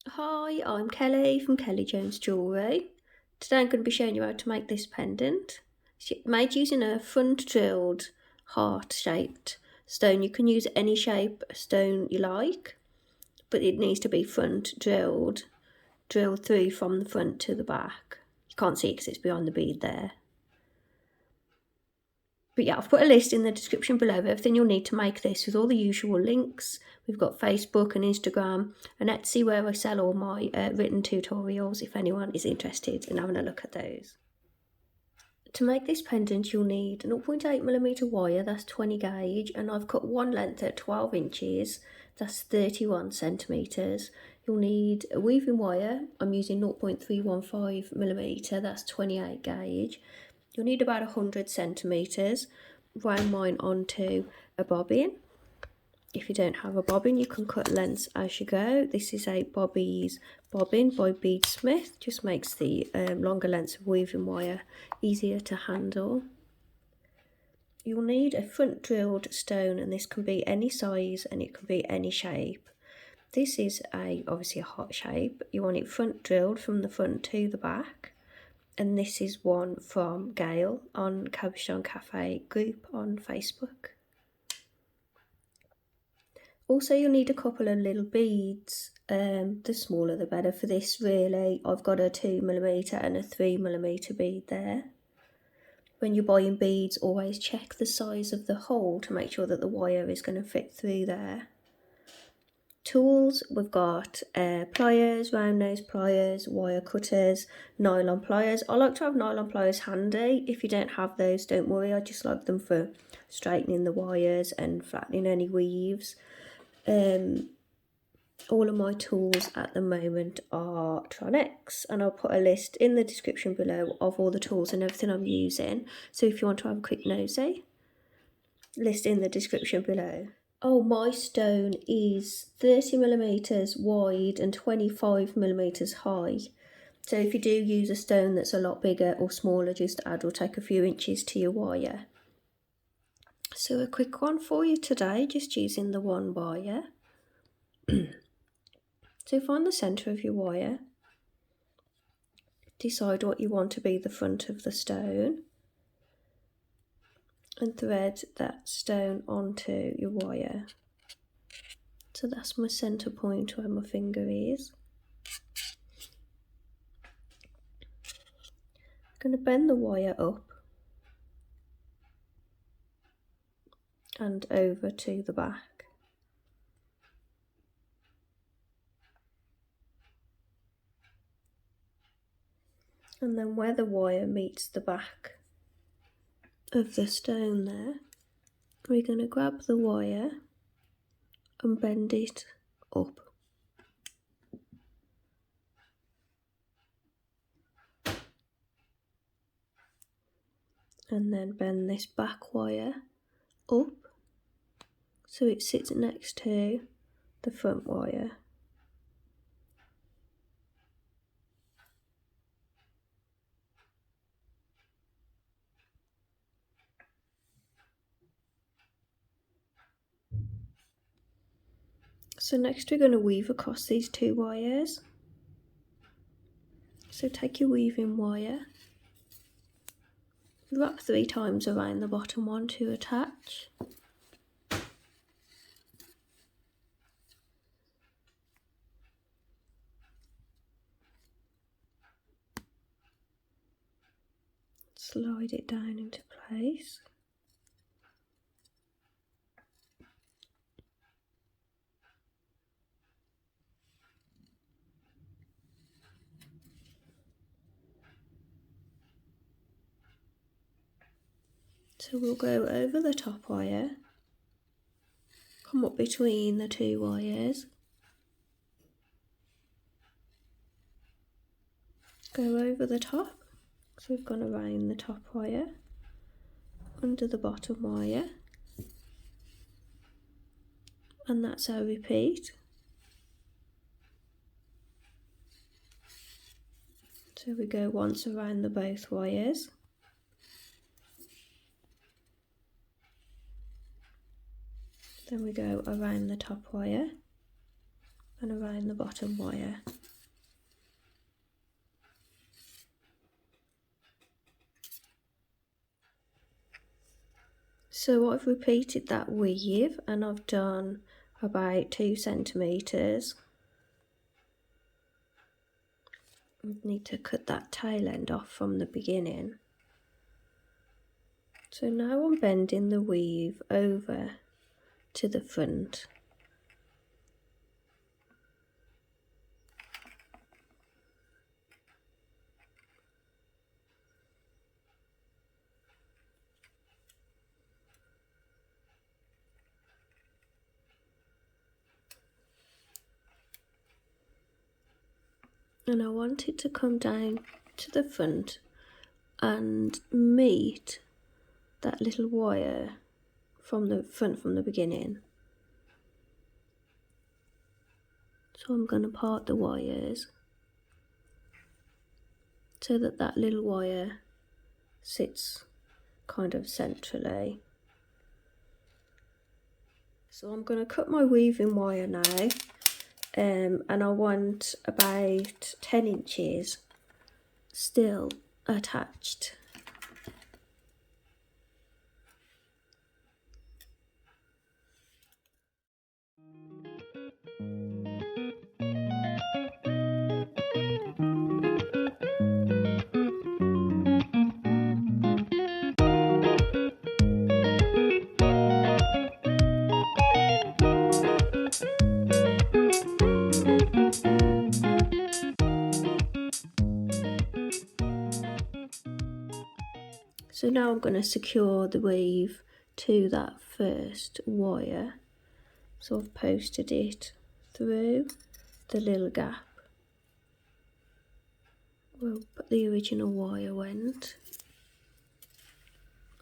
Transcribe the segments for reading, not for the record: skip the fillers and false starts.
Hi, I'm Kelly from Kelly Jones Jewellery. Today I'm going to be showing you how to make this pendant. It's made using a front drilled heart shaped stone. You can use any shape stone you like, but it needs to be front drilled through from the front to the back. You can't see it because it's behind the bead there. But yeah, I've put a list in the description below of everything you'll need to make this with all the usual links. We've got Facebook and Instagram and Etsy where I sell all my written tutorials if anyone is interested in having a look at those. To make this pendant you'll need 0.8mm wire, that's 20 gauge, and I've cut one length at 12 inches, that's 31 centimetres. You'll need a weaving wire, I'm using 0.315mm, that's 28 gauge. You'll need about 100 centimetres. Round mine onto a bobbin. If you don't have a bobbin, you can cut lengths as you go. This is a Bobby's bobbin by Beadsmith. Just makes the longer lengths of weaving wire easier to handle. You'll need a front drilled stone, and this can be any size and it can be any shape. This is obviously a heart shape. You want it front drilled from the front to the back. And this is one from Gail on Cabochon Cafe group on Facebook. Also you'll need a couple of little beads, the smaller the better for this really. I've got a 2mm and a 3mm bead there. When you're buying beads, always check the size of the hole to make sure that the wire is going to fit through there. Tools, we've got pliers, round nose pliers, wire cutters, nylon pliers. I like to have nylon pliers handy. If you don't have those, don't worry, I just like them for straightening the wires and flattening any weaves. All of my tools at the moment are Tronex, and I'll put a list in the description below of all the tools and everything I'm using, so if you want to have a quick nosy, list in the description below. Oh, my stone is 30mm wide and 25mm high. So if you do use a stone that's a lot bigger or smaller, just add or take a few inches to your wire. So a quick one for you today, just using the one wire. So find the centre of your wire. Decide what you want to be the front of the stone. And thread that stone onto your wire. So that's my centre point where my finger is. I'm going to bend the wire up and over to the back. And then where the wire meets the back of the stone there, we're going to grab the wire and bend it up. And then bend this back wire up so it sits next to the front wire. So next we're going to weave across these two wires. So take your weaving wire, wrap 3 times around the bottom one to attach. Slide it down into place. So we'll go over the top wire, come up between the 2 wires, go over the top, so we've gone around the top wire, under the bottom wire, and that's our repeat. So we go once around the both wires. Then we go around the top wire and around the bottom wire. So I've repeated that weave and I've done about 2 centimetres. I need to cut that tail end off from the beginning. So now I'm bending the weave over to the front. And I want it to come down to the front and meet that little wire from the front from the beginning. So I'm going to part the wires so that that little wire sits kind of centrally. So I'm going to cut my weaving wire now, and I want about 10 inches still attached. So now I'm going to secure the weave to that first wire. So I've posted it through the little gap where the original wire went.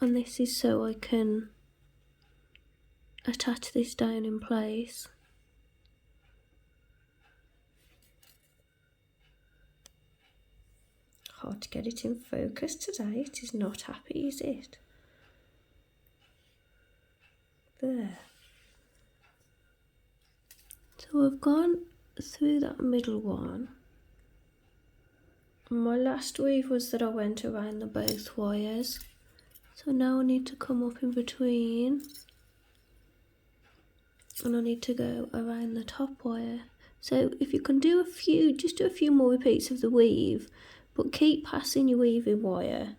And this is so I can attach this down in place. Hard to get it in focus today. It is not happy, is it? There. So I've gone through that middle one. And my last weave was that I went around the both wires. So now I need to come up in between. And I need to go around the top wire. So if you can do a few, just do a few more repeats of the weave, but keep passing your weaving wire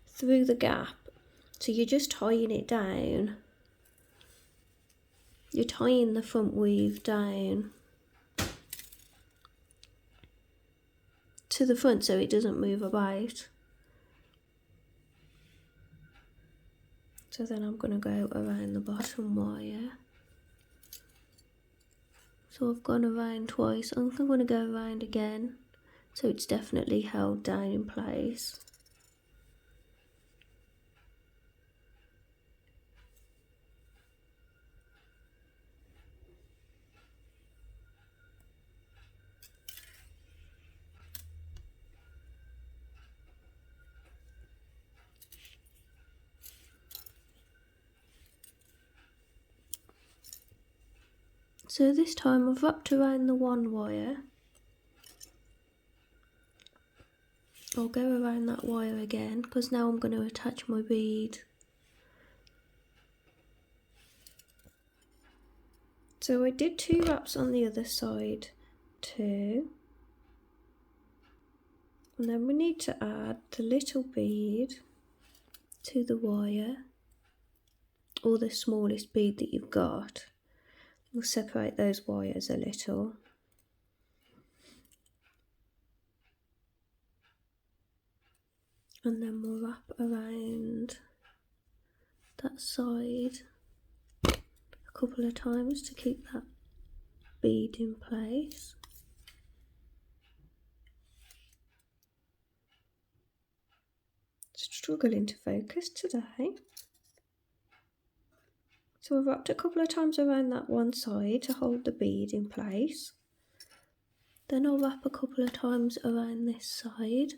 through the gap. So you're just tying it down. You're tying the front weave down to the front so it doesn't move about. So then I'm going to go around the bottom wire. So I've gone around twice. I'm going to go around again so it's definitely held down in place. So this time I've wrapped around the one wire. I'll go around that wire again because now I'm going to attach my bead. So I did 2 wraps on the other side too. And then we need to add the little bead to the wire, or the smallest bead that you've got. We'll separate those wires a little. And then we'll wrap around that side a couple of times to keep that bead in place. Struggling to focus today. So I've wrapped a couple of times around that one side to hold the bead in place. Then I'll wrap a couple of times around this side.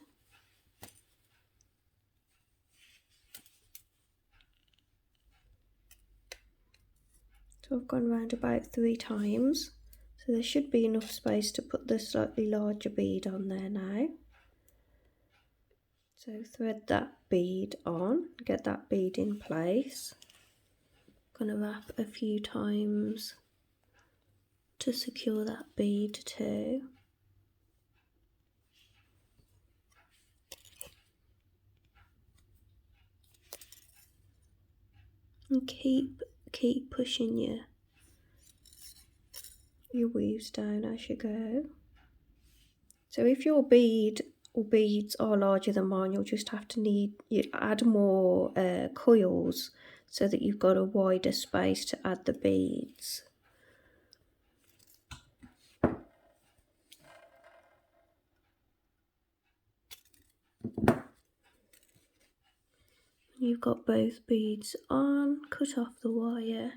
So I've gone round about 3 times. So there should be enough space to put the slightly larger bead on there now. So thread that bead on, get that bead in place. I'm going to wrap a few times to secure that bead too. And keep pushing your weaves down as you go. So if your bead or beads are larger than mine, you'll just have to add more coils so that you've got a wider space to add the beads. You've got both beads on, cut off the wire.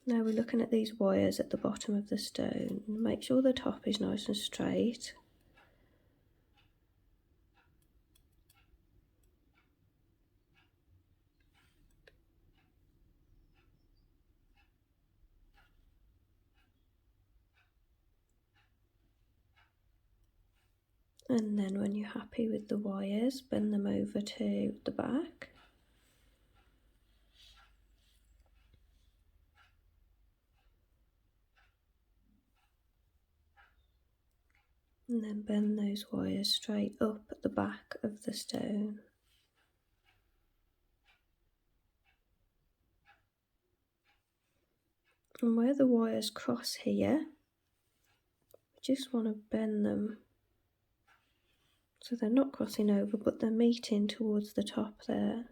Now we're looking at these wires at the bottom of the stone. Make sure the top is nice and straight. And then when you're happy with the wires, bend them over to the back. And then bend those wires straight up at the back of the stone. And where the wires cross here, we just want to bend them so they're not crossing over, but they're meeting towards the top there.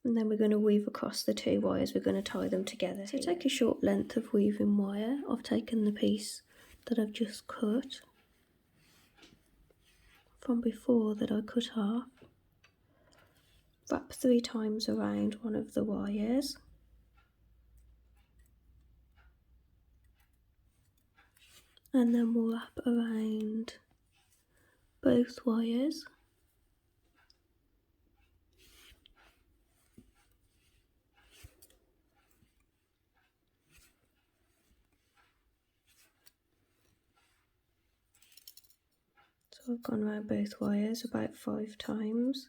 And then we're going to weave across the two wires, we're going to tie them together. So take a short length of weaving wire. I've taken the piece that I've just cut from before that I cut off. Wrap 3 times around one of the wires. And then we'll wrap around both wires. So I've gone around both wires about 5 times.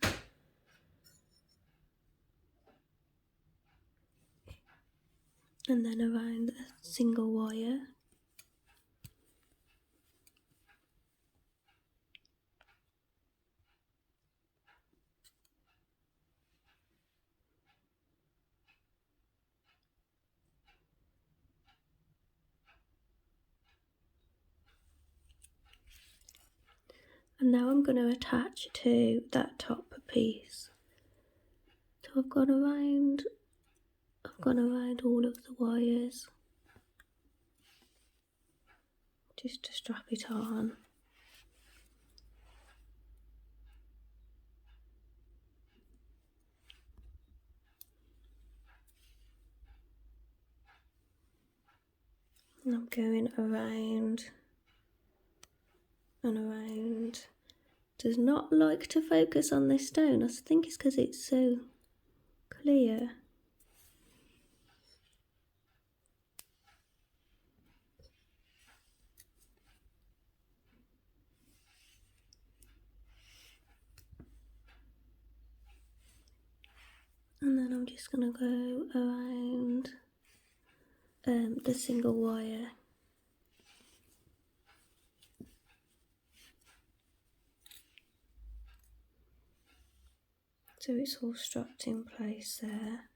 And then around a single wire. And now I'm going to attach to that top piece. So I've gone around all of the wires just to strap it on. And I'm going around and around. Does not like to focus on this stone. I think it's because it's so clear. And then I'm just going to go around the single wire. So it's all strapped in place there.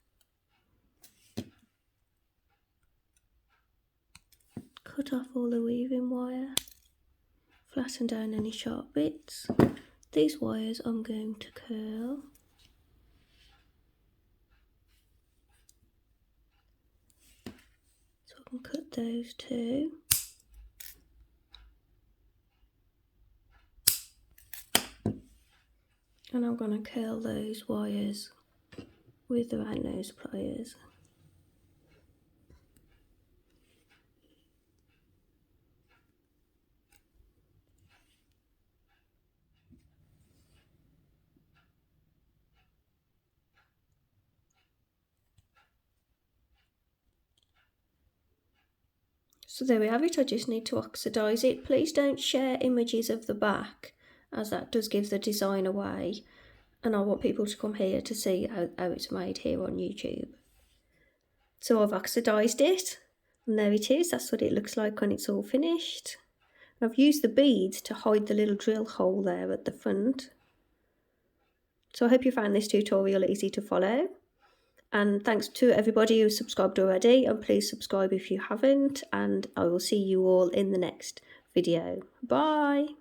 Cut off all the weaving wire. Flatten down any sharp bits. These wires I'm going to curl. So I can cut those too. And I'm going to curl those wires with the round nose pliers. So there we have it. I just need to oxidise it. Please don't share images of the back, as that does give the design away, and I want people to come here to see how it's made here on YouTube. So I've oxidised it, and there it is. That's what it looks like when it's all finished. And I've used the beads to hide the little drill hole there at the front. So I hope you found this tutorial easy to follow. And thanks to everybody who's subscribed already, and please subscribe if you haven't, and I will see you all in the next video. Bye!